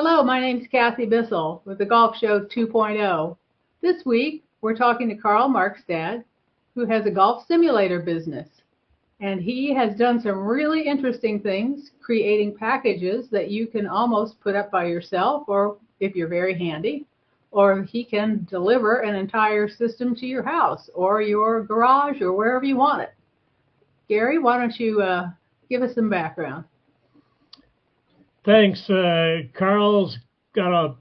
Hello, my name's Kathy Bissell with the Golf Show 2.0. This week, we're talking to Carl Markestad, who has a golf simulator business. And he has done some really interesting things, creating packages that you can almost put up by yourself, or if you're very handy, or he can deliver an entire system to your house or your garage or wherever you want it. Gary, why don't you give us some background? Thanks. Carl's got a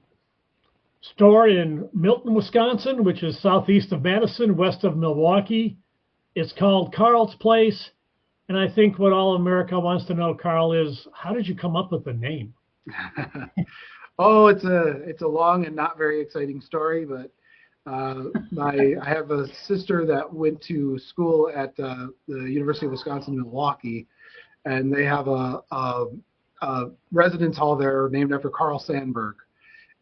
store in Milton, Wisconsin, which is southeast of Madison, west of Milwaukee. It's called Carl's Place. And I think what all America wants to know, Carl, is how did you come up with the name? Oh, it's a long and not very exciting story, but I have a sister that went to school at the University of Wisconsin-Milwaukee, and they have a residence hall there named after Carl Sandburg.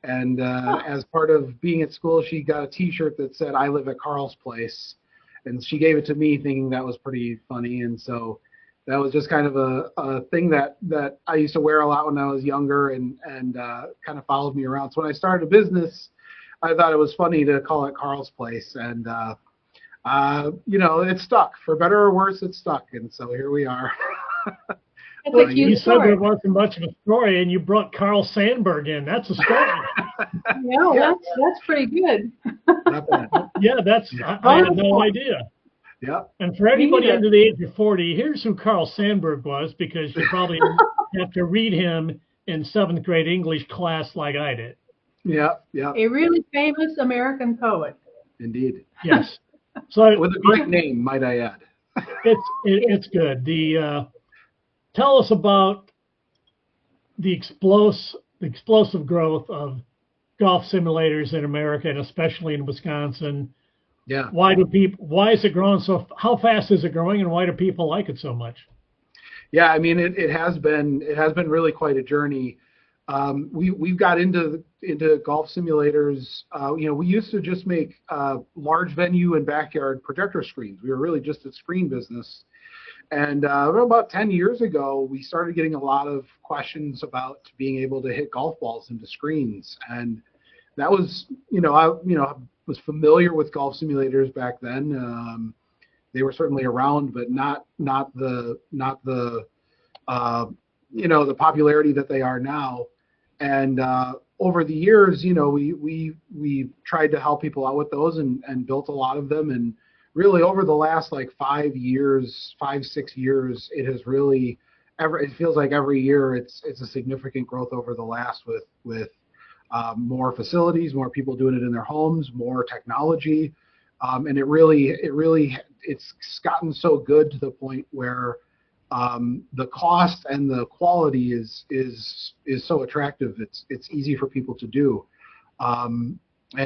And as part of being at school, she got a T-shirt that said, "I live at Carl's Place." And she gave it to me thinking that was pretty funny. And so that was just kind of a thing that I used to wear a lot when I was younger and kind of followed me around. So when I started a business, I thought it was funny to call it Carl's Place. And, it stuck. For better or worse, it stuck. And so here we are. You said there wasn't much of a story, and you brought Carl Sandburg in. That's a story. No, yeah. That's pretty good. Yeah, I had no idea. Yeah. And for anybody under the age of 40, here's who Carl Sandburg was, because you probably have to read him in 7th grade English class like I did. Yeah, yeah. A really famous American poet. Indeed. Yes. So with a great name, might I add. It's good. Tell us about the explosive growth of golf simulators in America, and especially in Wisconsin. Yeah. Why is it growing how fast is it growing, and why do people like it so much? Yeah, I mean, it has been really quite a journey. We've got into golf simulators. We used to just make large venue and backyard projector screens. We were really just a screen business. And about 10 years ago, we started getting a lot of questions about being able to hit golf balls into screens. And that was, I was familiar with golf simulators back then. They were certainly around, but not the the popularity that they are now. And over the years, we tried to help people out with those and built a lot of them. And really over the last 5 years, 6 years, it has really it feels like every year it's a significant growth over the last with more facilities, more people doing it in their homes, more technology, and it's gotten so good to the point where the cost and the quality is so attractive. It's easy for people to do, and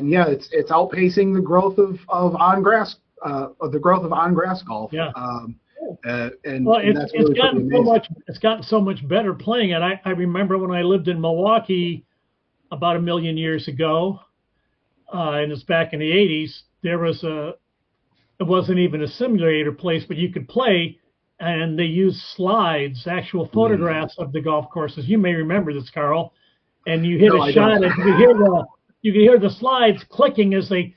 yeah, it's outpacing the growth of on grass golf. Yeah. And that's really it's gotten so much better playing it. I remember when I lived in Milwaukee about 1 million years ago, and it's back in the 80s. It wasn't even a simulator place, but you could play, and they used slides, actual photographs of the golf courses. You may remember this, Carl. And you hit a shot, and you could hear the slides clicking as the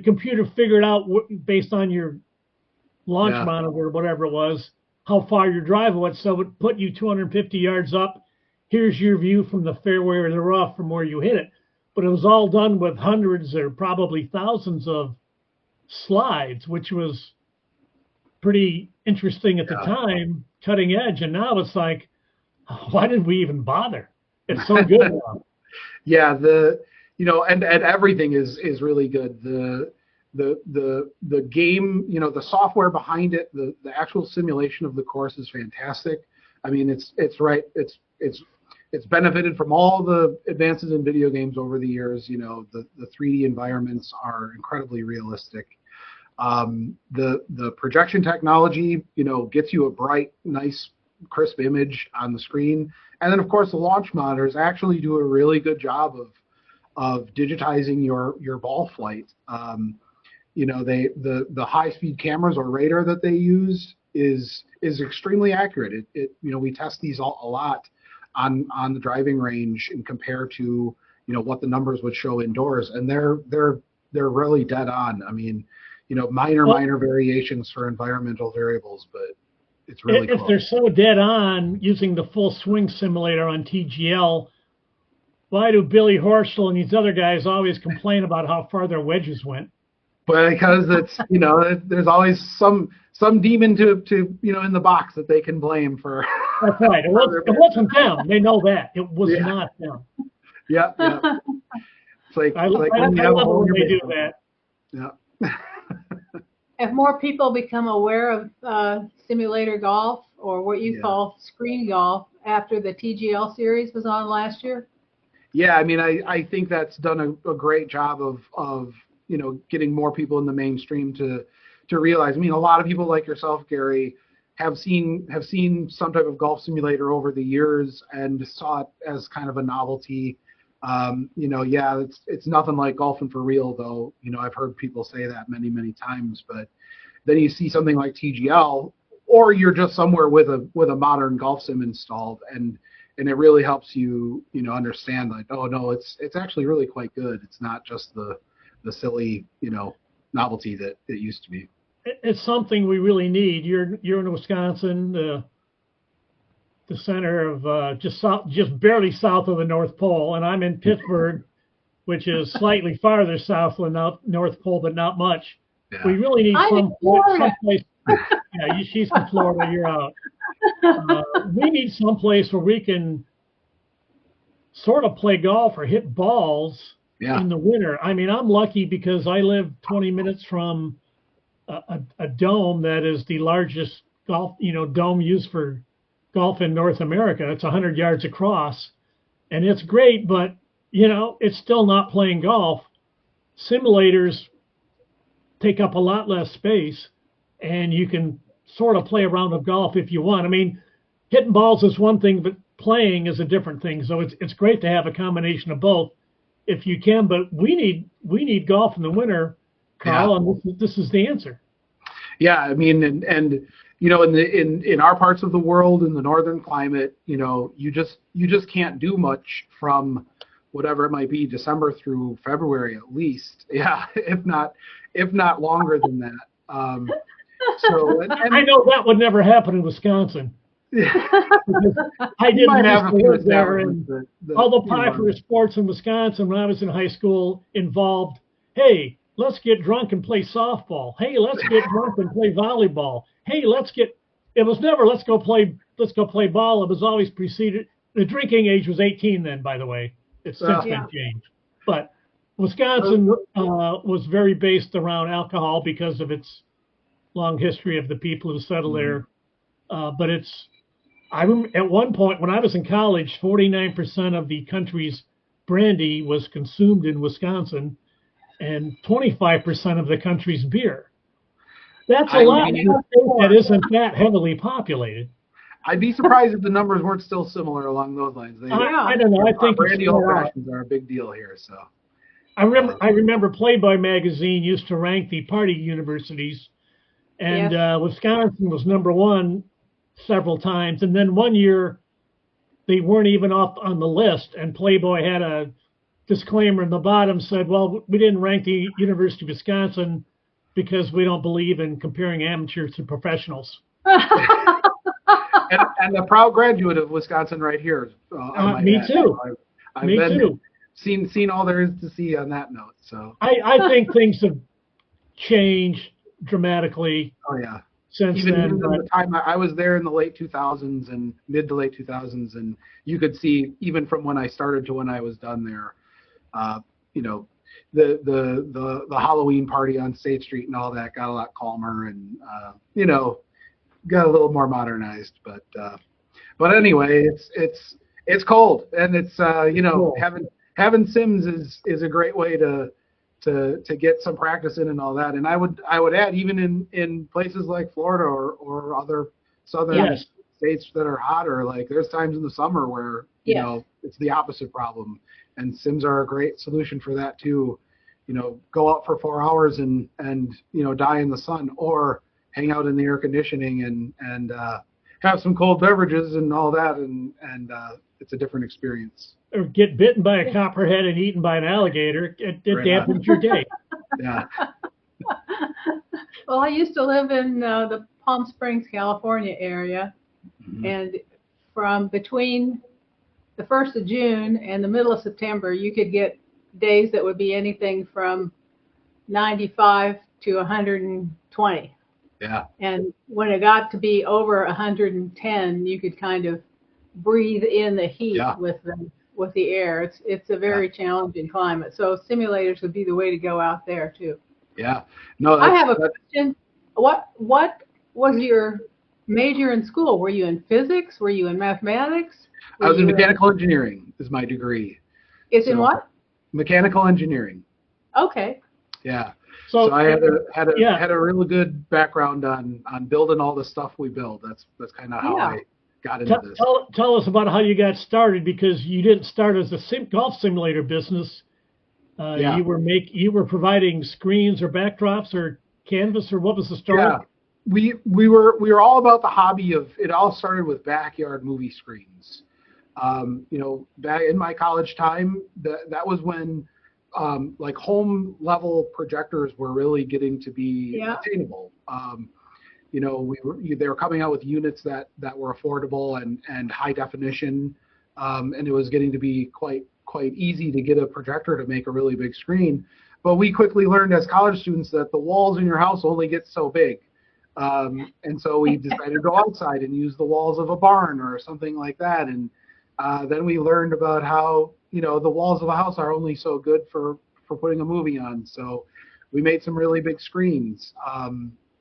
computer figured out based on your launch monitor or whatever it was, how far your drive was. So it put you 250 yards up. Here's your view from the fairway or the rough from where you hit it. But it was all done with hundreds or probably thousands of slides, which was pretty interesting at the time, cutting edge. And now it's like, why did we even bother? It's so good now. Yeah, and everything is really good. The game, the software behind it, the actual simulation of the course is fantastic. I mean, it's benefited from all the advances in video games over the years. The 3D environments are incredibly realistic. The projection technology, gets you a bright, nice, crisp image on the screen. And then, of course, the launch monitors actually do a really good job of digitizing your ball flight. The high-speed cameras or radar that they use is extremely accurate. We test these a lot. on the driving range and compare to what the numbers would show indoors, and they're really dead on. I mean, minor variations for environmental variables, but it's really if close. they're so dead on using the full swing simulator on TGL, why do Billy Horschel and these other guys always complain about how far their wedges went? But because it's there's always some demon to in the box that they can blame for. That's right. It wasn't them. They know that it was not them. Yeah. It's like I love it when they do that. Yeah. Have more people become aware of simulator golf, or what you call screen golf, after the TGL series was on last year? Yeah, I mean, I think that's done a great job of getting more people in the mainstream to realize. I mean, a lot of people like yourself, Gary, have seen some type of golf simulator over the years and saw it as kind of a novelty. It's nothing like golfing for real, though. I've heard people say that many times. But then you see something like TGL, or you're just somewhere with a modern golf sim installed, and it really helps you understand, like, oh no, it's actually really quite good. It's not just the silly novelty that it used to be. It's something we really need. You're in Wisconsin, the center of just barely south of the North Pole, and I'm in Pittsburgh, which is slightly farther south of the North Pole, but not much. Yeah. We really need someplace. Yeah, she's from Florida. You're out. We need someplace where we can sort of play golf or hit balls in the winter. I mean, I'm lucky because I live 20 minutes from a dome that is the largest golf, dome used for golf in North America. It's 100 yards across, and it's great, but it's still not playing golf. Simulators take up a lot less space, and you can sort of play a round of golf if you want. I mean, hitting balls is one thing, but playing is a different thing. So it's great to have a combination of both if you can. But we need golf in the winter, Carl, and this is the answer. Yeah, I mean, and in our parts of the world, in the northern climate, you just can't do much from whatever it might be, December through February at least. Yeah, if not longer than that. So I know that would never happen in Wisconsin. I didn't have to live there, and all the popular sports in Wisconsin when I was in high school involved, hey, let's get drunk and play softball. Hey, let's get drunk and play volleyball. Hey, it was never let's go play ball. It was always preceded. The drinking age was 18 then, by the way. It's since been changed. But Wisconsin was very based around alcohol because of its long history of the people who settled there. But at one point when I was in college, 49% of the country's brandy was consumed in Wisconsin, and 25% of the country's beer. That's a lot that isn't that heavily populated. I'd be surprised if the numbers weren't still similar along those lines. I don't know. I think brandy old fashions are a big deal here. So I remember Playboy magazine used to rank the party universities, and Wisconsin was number one several times. And then one year they weren't even up on the list, and Playboy had a disclaimer in the bottom said, well, we didn't rank the University of Wisconsin because we don't believe in comparing amateurs to professionals. And a proud graduate of Wisconsin right here. Me too. I've been seen all there is to see on that note. So I think things have changed dramatically. Oh yeah. Since then, the time I was there in the late 2000s and mid to late 2000s, and you could see even from when I started to when I was done there, the Halloween party on State Street and all that got a lot calmer and got a little more modernized. But anyway, it's cold, and it's cool. having sims is a great way to get some practice in and all that. And I would add, even in places like Florida or other southern states that are hotter, like there's times in the summer where it's the opposite problem, and sims are a great solution for that too. Go out for 4 hours and die in the sun, or hang out in the air conditioning and have some cold beverages and all that, and it's a different experience. Or get bitten by a copperhead and eaten by an alligator. It Right dampens your day. Yeah. Well, I used to live in the Palm Springs, California area, Mhm. and from between the 1st of June and the middle of September, you could get days that would be anything from 95 to 120. Yeah. And when it got to be over 110, you could kind of breathe in the heat Yeah. with the air. It's a very challenging climate. So simulators would be the way to go out there too. Yeah. No, I have a question. What was your major in school? Were you in physics? Were you in mathematics? I was in mechanical engineering is my degree. It's in what? Mechanical engineering. Okay. Yeah. So I had a really good background on building all the stuff we build. That's kind of how I got into this. Tell us about how you got started, because you didn't start as a golf simulator business. You were providing screens or backdrops or canvas, or what was the story? Yeah. We were all about the hobby of it. All started with backyard movie screens. Back in my college time, that was when like home level projectors were really getting to be attainable. They were coming out with units that were affordable and high definition, and it was getting to be quite easy to get a projector to make a really big screen. But we quickly learned as college students that the walls in your house only get so big. And so we decided to go outside and use the walls of a barn or something like that. And then we learned about how, the walls of a house are only so good for putting a movie on. So we made some really big screens.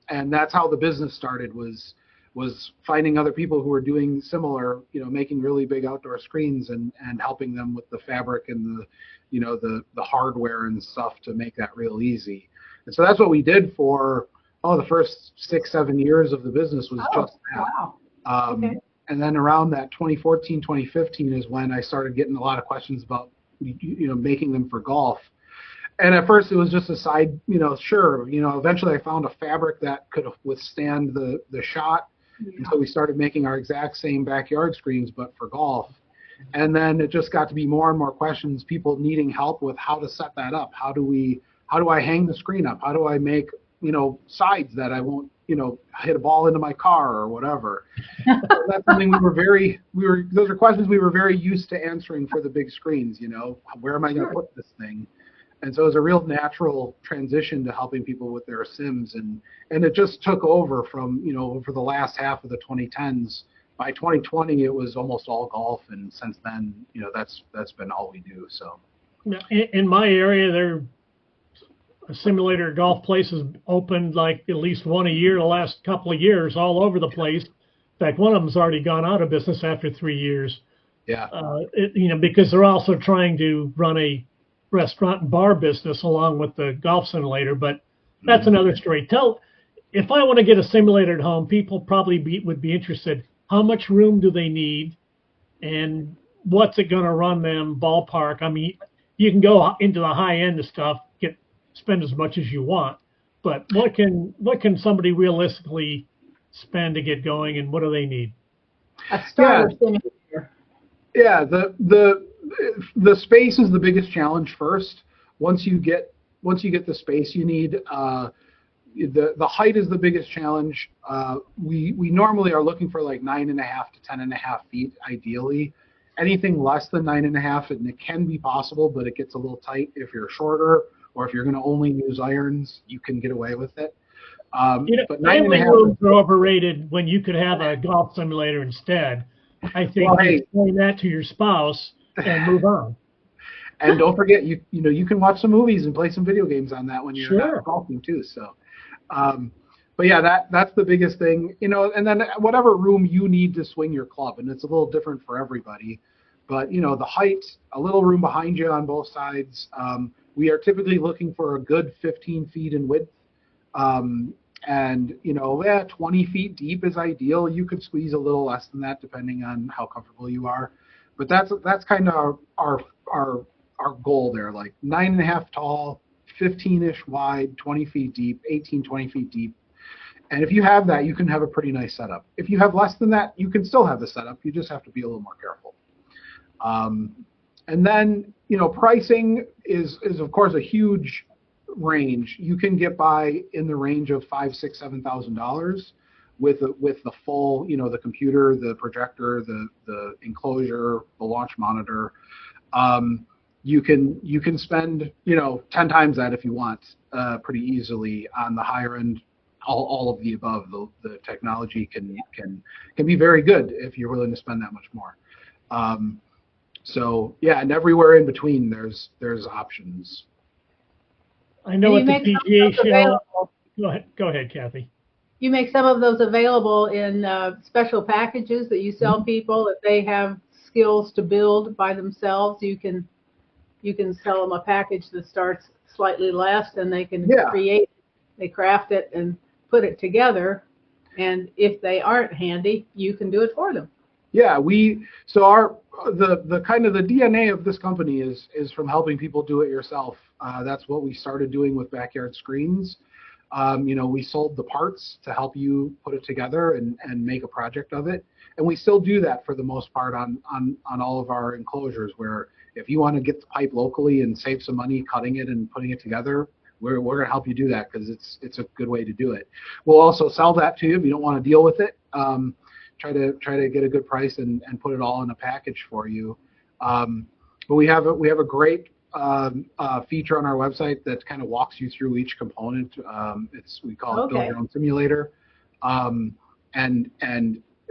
And that's how the business started, was finding other people who were doing similar, making really big outdoor screens and helping them with the fabric and the hardware and stuff to make that real easy. And so that's what we did for the first 6-7 years of the business was just that. Wow. Okay. And then around that 2014, 2015 is when I started getting a lot of questions about, making them for golf. And at first it was just a side, sure. Eventually I found a fabric that could withstand the shot. Yeah. And so we started making our exact same backyard screens, but for golf. And then it just got to be more and more questions, people needing help with how to set that up. How do I hang the screen up? How do I make, sides that I won't, hit a ball into my car or whatever. So that's something those are questions we were very used to answering for the big screens, where am I going to put this thing? And so it was a real natural transition to helping people with their sims. And it just took over from, for the last half of the 2010s. By 2020, it was almost all golf. And since then, that's been all we do. So in my area, there simulator golf places opened like at least one a year the last couple of years all over the place. In fact, one of them's already gone out of business after 3 years. Yeah. Because they're also trying to run a restaurant and bar business along with the golf simulator, but that's another story. If I want to get a simulator at home, people probably would be interested. How much room do they need, and what's it going to run them ballpark? I mean, you can go into the high end of stuff, spend as much as you want, but what can somebody realistically spend to get going, and what do they need? A starter simulator. Yeah, the space is the biggest challenge first. Once you get the space you need, the height is the biggest challenge. We normally are looking for like 9.5 to 10.5 feet ideally. Anything less than 9.5, and it can be possible, but it gets a little tight if you're shorter, or if you're going to only use irons, you can get away with it. But 9.5 rooms are overrated when you could have a golf simulator instead. I think explain that to your spouse and move on. And don't forget, you can watch some movies and play some video games on that when you're not golfing too. So, but yeah, that's the biggest thing, And then whatever room you need to swing your club, and it's a little different for everybody. But the height, a little room behind you on both sides. We are typically looking for a good 15 feet in width. And 20 feet deep is ideal. You could squeeze a little less than that depending on how comfortable you are. But that's kind of our goal there, like 9.5 tall, 15-ish wide, 20 feet deep, 20 feet deep. And if you have that, you can have a pretty nice setup. If you have less than that, you can still have the setup. You just have to be a little more careful. And then, pricing is of course a huge range. You can get by in the range of $5,000, $6,000, $7,000 with the full, the computer, the projector, the enclosure, the launch monitor. You can spend 10 times that if you want, pretty easily on the higher end. All of the above. The technology can be very good if you're willing to spend that much more. So yeah, and everywhere in between there's options. I know at the PGA show. Go ahead, Kathy. You make some of those available in special packages that you sell people. If they have skills to build by themselves, you can sell them a package that starts slightly less, and they can they craft it and put it together. And if they aren't handy, you can do it for them. Yeah, the kind of the DNA of this company is from helping people do it yourself. That's what we started doing with Backyard Screens. We sold the parts to help you put it together and make a project of it. And we still do that for the most part on all of our enclosures, where if you want to get the pipe locally and save some money cutting it and putting it together, we're going to help you do that, because it's a good way to do it. We'll also sell that to you if you don't want to deal with it. Try to get a good price and put it all in a package for you. But we have a great feature on our website that kind of walks you through each component. We call it Build Your Own Simulator, and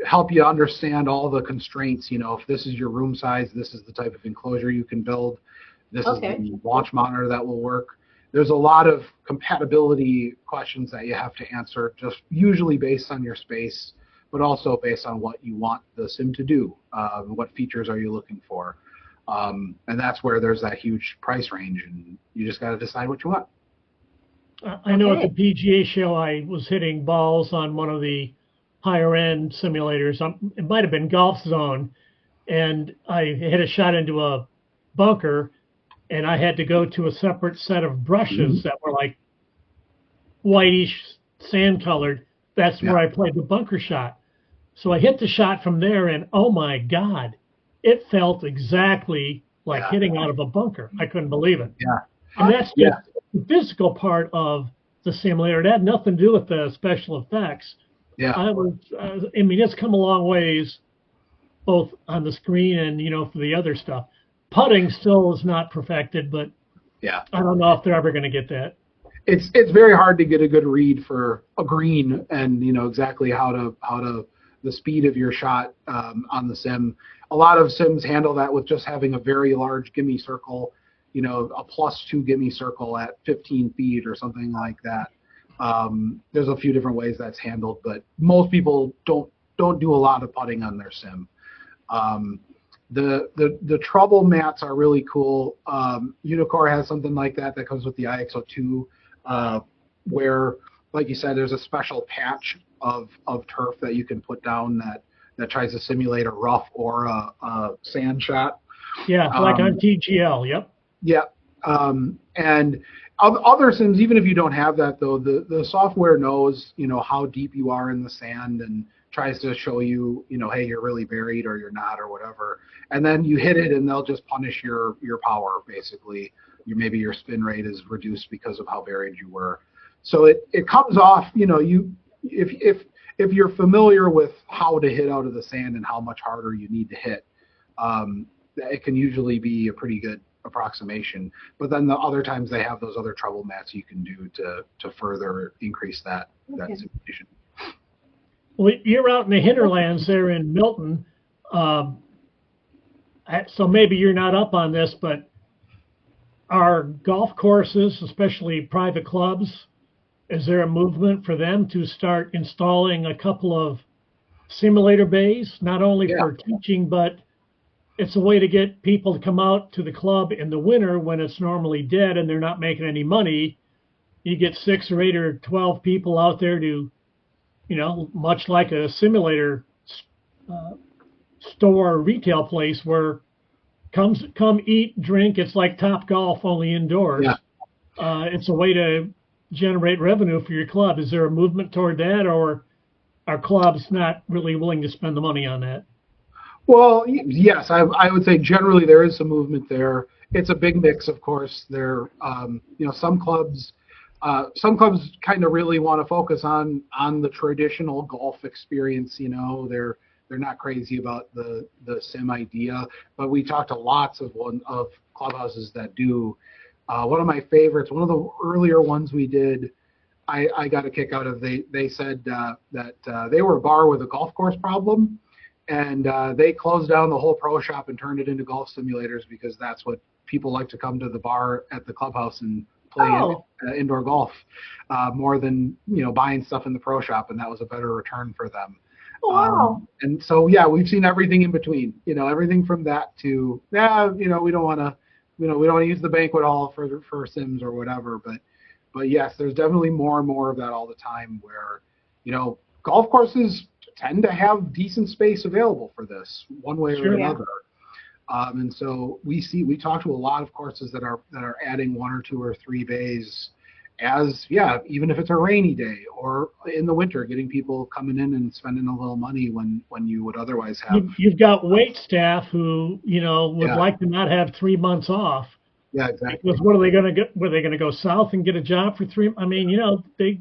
help you understand all the constraints. If this is your room size, this is the type of enclosure you can build. This is the launch monitor that will work. There's a lot of compatibility questions that you have to answer, just usually based on your space, but also based on what you want the sim to do. What features are you looking for? And that's where there's that huge price range, and you just got to decide what you want. I know at the PGA show I was hitting balls on one of the higher end simulators. It might have been Golf Zone, and I hit a shot into a bunker, and I had to go to a separate set of brushes that were like whitish sand colored. That's where I played the bunker shot. So I hit the shot from there, and oh my God, it felt exactly like hitting out of a bunker. I couldn't believe it. Yeah. And that's just the physical part of the simulator. It had nothing to do with the special effects. Yeah. I mean, it's come a long ways, both on the screen and, for the other stuff. Putting still is not perfected, but I don't know if they're ever going to get that. It's very hard to get a good read for a green and exactly how to the speed of your shot on the sim. A lot of sims handle that with just having a very large gimme circle, a +2 gimme circle at 15 feet or something like that. There's a few different ways that's handled, but most people don't do a lot of putting on their sim. The trouble mats are really cool. Unicore has something like that comes with the IXO2, where, like you said, there's a special patch of turf that you can put down that tries to simulate a rough or a sand shot. Yeah, like on TGL. Yep. Yeah. And other sims, even if you don't have that, though, the software knows how deep you are in the sand and tries to show you, hey, you're really buried or you're not or whatever. And then you hit it and they'll just punish your power, basically. Maybe your spin rate is reduced because of how buried you were. So it comes off, if you're familiar with how to hit out of the sand and how much harder you need to hit, it can usually be a pretty good approximation. But then the other times they have those other trouble mats you can do to further increase that simulation. Well, you're out in the hinterlands there in Milton, so maybe you're not up on this, but are golf courses, especially private clubs, is there a movement for them to start installing a couple of simulator bays, not only for teaching, but it's a way to get people to come out to the club in the winter when it's normally dead and they're not making any money. You get 6 or 8 or 12 people out there to, much like a simulator store or retail place where come eat, drink. It's like Top Golf, only indoors. Yeah. It's a way to generate revenue for your club. Is there a movement toward that, or are clubs not really willing to spend the money on that? Well, yes, I would say generally there is some movement there. It's a big mix, of course. Some clubs kind of really want to focus on the traditional golf experience. They're not crazy about the sim idea, but we talked to lots of clubhouses that do. One of my favorites, one of the earlier ones we did, I got a kick out of. They said that they were a bar with a golf course problem, and they closed down the whole pro shop and turned it into golf simulators because that's what people like to come to the bar at the clubhouse and play indoor golf more than buying stuff in the pro shop, and that was a better return for them. Wow. And so yeah, we've seen everything in between. Everything from that to we don't want to use the banquet hall for sims or whatever. But yes, there's definitely more and more of that all the time where golf courses tend to have decent space available for this one way or another. And so we talk to a lot of courses that are adding 1 or 2 or 3 bays even if it's a rainy day or in the winter, getting people coming in and spending a little money when you would otherwise have. You've got wait staff who would like to not have 3 months off. Yeah, exactly. Because what are they going to get? Were they going to go south and get a job for 3? I mean, they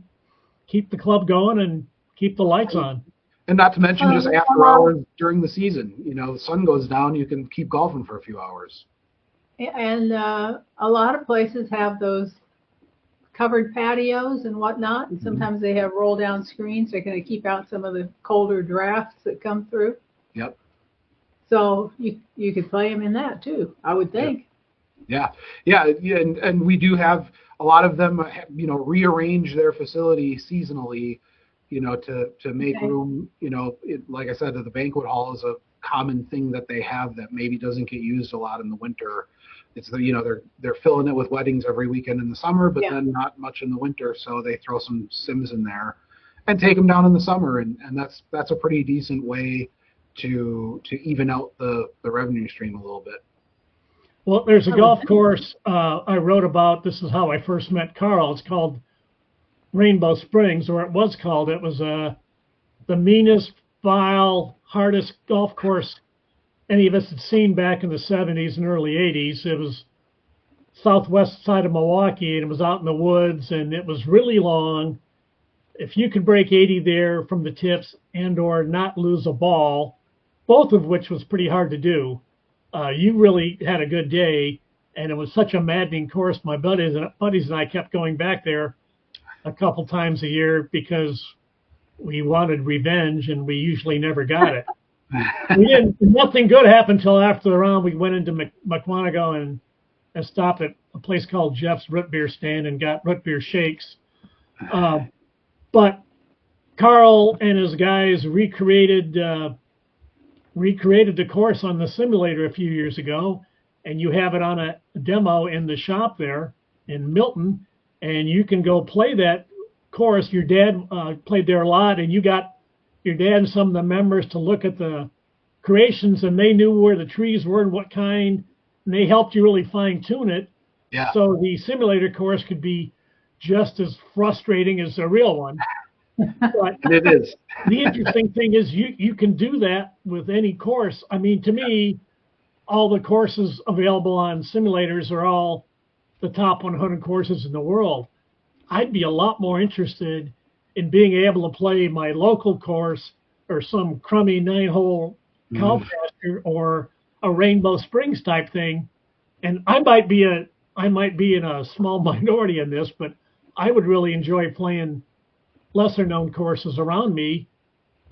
keep the club going and keep the lights on. And not to mention just after hours during the season. The sun goes down, you can keep golfing for a few hours. And a lot of places have those covered patios and whatnot. And sometimes they have roll down screens. They're going to keep out some of the colder drafts that come through. Yep. So you could play them in that too, I would think. Yeah. And we do have a lot of them, rearrange their facility seasonally, to make room. Like I said, the banquet hall is a common thing that they have that maybe doesn't get used a lot in the winter. It's they're filling it with weddings every weekend in the summer, but then not much in the winter. So they throw some sims in there and take them down in the summer, and that's a pretty decent way to even out the revenue stream a little bit. Well, there's a golf course I wrote about. This is how I first met Carl. It's called Rainbow Springs, or it was called. It was the meanest, vile, hardest golf course any of us had seen back in the 70s and early 80s. It was southwest side of Milwaukee, and it was out in the woods, and it was really long. If you could break 80 there from the tips and or not lose a ball, both of which was pretty hard to do, you really had a good day. And it was such a maddening course. My buddies and I kept going back there a couple times a year because we wanted revenge, and we usually never got it. Nothing good happened until after the round. We went into McWanago and stopped at a place called Jeff's Root Beer Stand and got root beer shakes. But Carl and his guys recreated the course on the simulator a few years ago, and you have it on a demo in the shop there in Milton, and you can go play that course. Your dad played there a lot, and you got your dad and some of the members to look at the creations, and they knew where the trees were and what kind, and they helped you really fine tune it. Yeah. So the simulator course could be just as frustrating as the real one. But it is. The interesting thing is you can do that with any course. I mean, to me, all the courses available on simulators are all the top 100 courses in the world. I'd be a lot more interested in being able to play my local course or some crummy 9-hole cow pasture or a Rainbow Springs type thing. And I might be in a small minority in this, but I would really enjoy playing lesser known courses around me.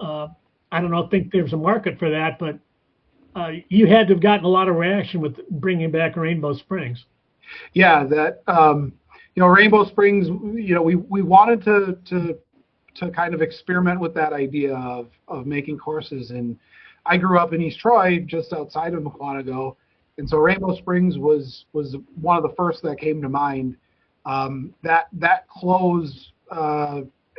I don't think there's a market for that, but you had to have gotten a lot of reaction with bringing back Rainbow Springs. Yeah, that Rainbow Springs. We wanted to kind of experiment with that idea of making courses, and I grew up in East Troy, just outside of McWanago, and so Rainbow Springs was one of the first that came to mind. That closed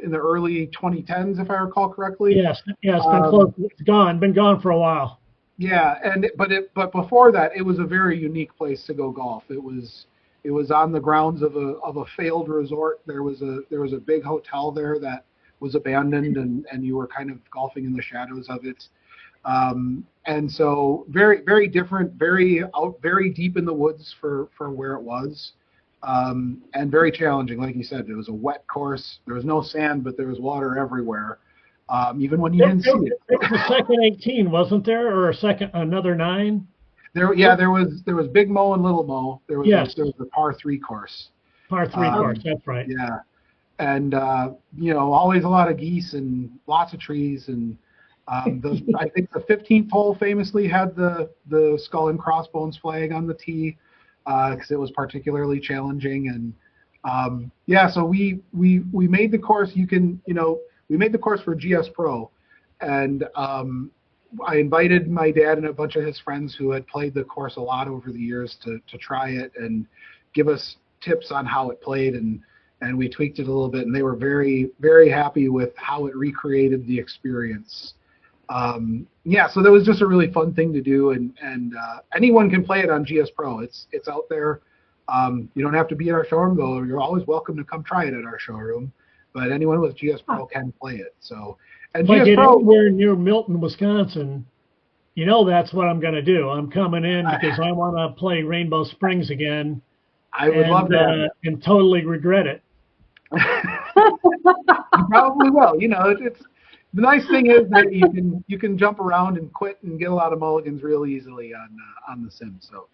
in the early 2010s, if I recall correctly. Yes, it's been closed. It's been gone for a while. Yeah, but before that, it was a very unique place to go golf. It was It was on the grounds of a failed resort. There was a big hotel there that was abandoned, and you were kind of golfing in the shadows of it. And so very, very different, very deep in the woods for where it was, and very challenging. Like you said, it was a wet course. There was no sand, but there was water everywhere, even when you didn't see it. There was a second 18, wasn't there, or another 9? There was Big Mo and Little Mo. There was a par 3 course. Par 3 course, that's right. Yeah, and always a lot of geese and lots of trees and. I think the 15th hole famously had the skull and crossbones flag on the tee because it was particularly challenging. And so we made the course. We made the course for GS Pro, and I invited my dad and a bunch of his friends who had played the course a lot over the years to try it and give us tips on how it played, and we tweaked it a little bit, and they were very, very happy with how it recreated the experience. So that was just a really fun thing to do, and anyone can play it on GS Pro. It's out there. You don't have to be at our showroom, though. You're always welcome to come try it at our showroom. But anyone with GS Pro can play it. So, and if I GS get Pro anywhere near Milton, Wisconsin, that's what I'm going to do. I'm coming in because I want to play Rainbow Springs again. I would love that, and totally regret it. You probably will. It's. The nice thing is that you can jump around and quit and get a lot of mulligans real easily on the sim. So,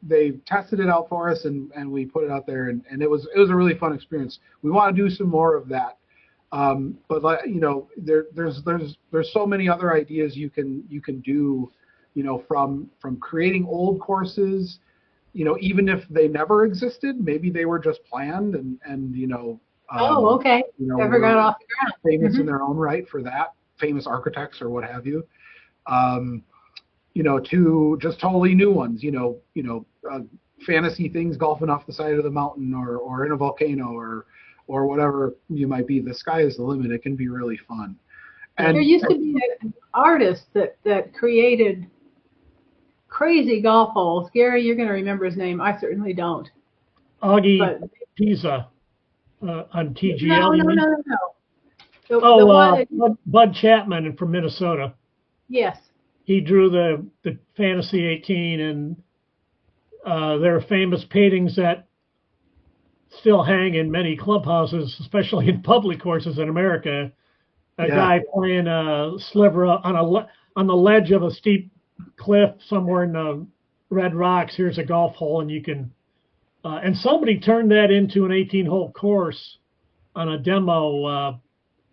they tested it out for us, and we put it out there, and it was a really fun experience. We want to do some more of that, but there's so many other ideas you can do, from creating old courses. Even if they never existed, maybe they were just planned and okay. Never got off the ground. Famous in their own right for that, famous architects or what have you. To just totally new ones, fantasy things golfing off the side of the mountain or in a volcano or whatever you might be. The sky is the limit. It can be really fun. And there used to be an artist that created crazy golf holes. Gary, you're going to remember his name. I certainly don't. Augie Pisa on TGL. No. Bud Chapman from Minnesota. Yes. He drew the Fantasy 18, and there are famous paintings that still hang in many clubhouses, especially in public courses in America. A guy playing a sliver on the ledge of a steep cliff somewhere in the Red Rocks. Here's a golf hole, and you can and somebody turned that into an 18-hole course on a demo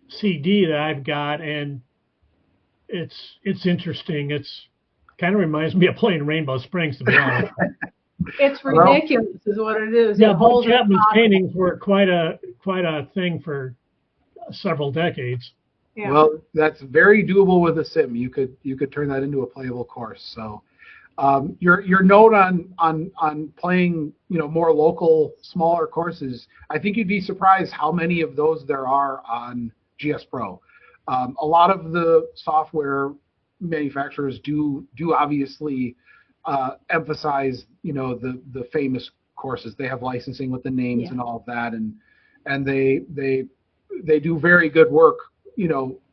CD that I've got, and it's interesting. It's kind of reminds me of playing Rainbow Springs, to be honest. It's ridiculous, is what it is. Yeah, Bud Chapman's paintings were quite a thing for several decades. Yeah. Well, that's very doable with a sim. You could turn that into a playable course. So, your note on playing more local, smaller courses, I think you'd be surprised how many of those there are on GS Pro. A lot of the software manufacturers do obviously emphasize the famous courses. They have licensing with the names and all of that, and they do very good work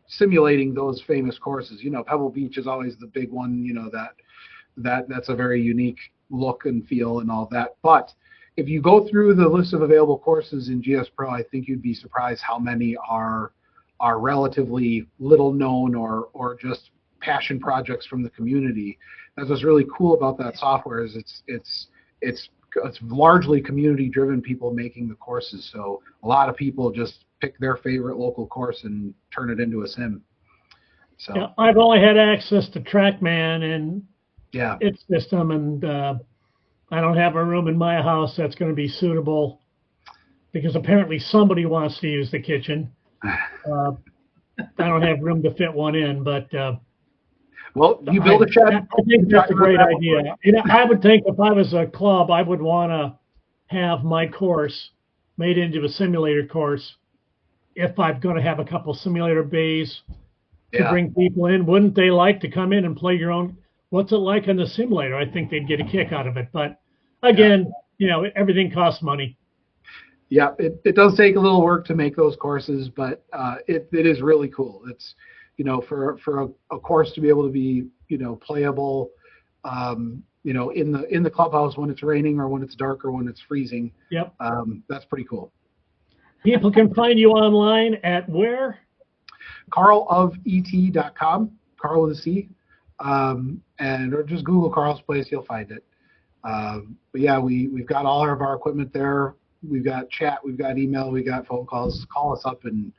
simulating those famous courses. Pebble Beach is always the big one, that's a very unique look and feel and all that. But if you go through the list of available courses in GS Pro, I think you'd be surprised how many are relatively little known or just passion projects from the community. That's what's really cool about that software is it's largely community driven, people making the courses. So a lot of people just pick their favorite local course and turn it into a sim. So yeah, I've only had access to TrackMan and its system, and I don't have a room in my house that's going to be suitable because apparently somebody wants to use the kitchen. I don't have room to fit one in, but well, you build a shed. I think that's a great idea. I would think if I was a club, I would want to have my course made into a simulator course. If I'm going to have a couple simulator bays to bring people in, wouldn't they like to come in and play your own? what's it like on the simulator? I think they'd get a kick out of it. But again, everything costs money. Yeah, it does take a little work to make those courses, but it is really cool. It's, for a course to be able to be, playable, in the clubhouse when it's raining or when it's dark or when it's freezing. Yep. That's pretty cool. People can find you online at where? carlofet.com, Carl with a C, or just Google Carl's Place, you'll find it. But yeah, we've got all of our equipment there. We've got chat, we've got email, we got phone calls. Call us up and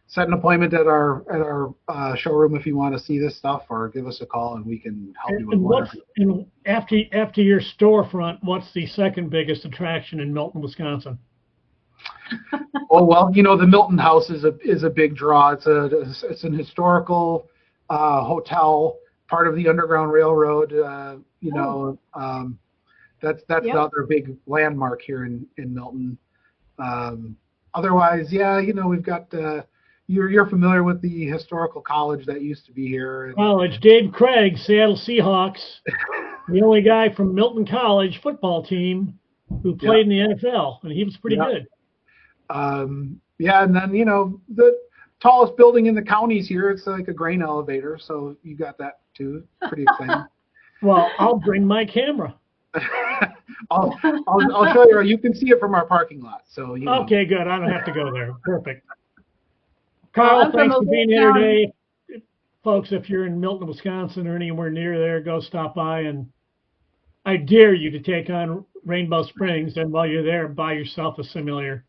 set an appointment at our showroom if you want to see this stuff, or give us a call and we can help you with whatever. And after your storefront, what's the second biggest attraction in Milton, Wisconsin? Oh well, the Milton House is a big draw. It's an historical hotel, part of the Underground Railroad. That's the other big landmark here in Milton. Otherwise, we've got you're familiar with the historical college that used to be here. College, Dave Craig, Seattle Seahawks, the only guy from Milton College football team who played in the NFL, and he was pretty good. And then the tallest building in the county's here. It's like a grain elevator, so you got that too. Pretty exciting. Well, I'll bring my camera. I'll show you. You can see it from our parking lot. So Okay, good. I don't have to go there. Perfect. Carl, thanks for being here today. Folks, if you're in Milton, Wisconsin, or anywhere near there, go stop by, and I dare you to take on Rainbow Springs. And while you're there, buy yourself a simulator.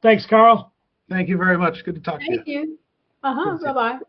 Thanks, Carl. Thank you very much. Good to talk to you. Thank you. Bye-bye.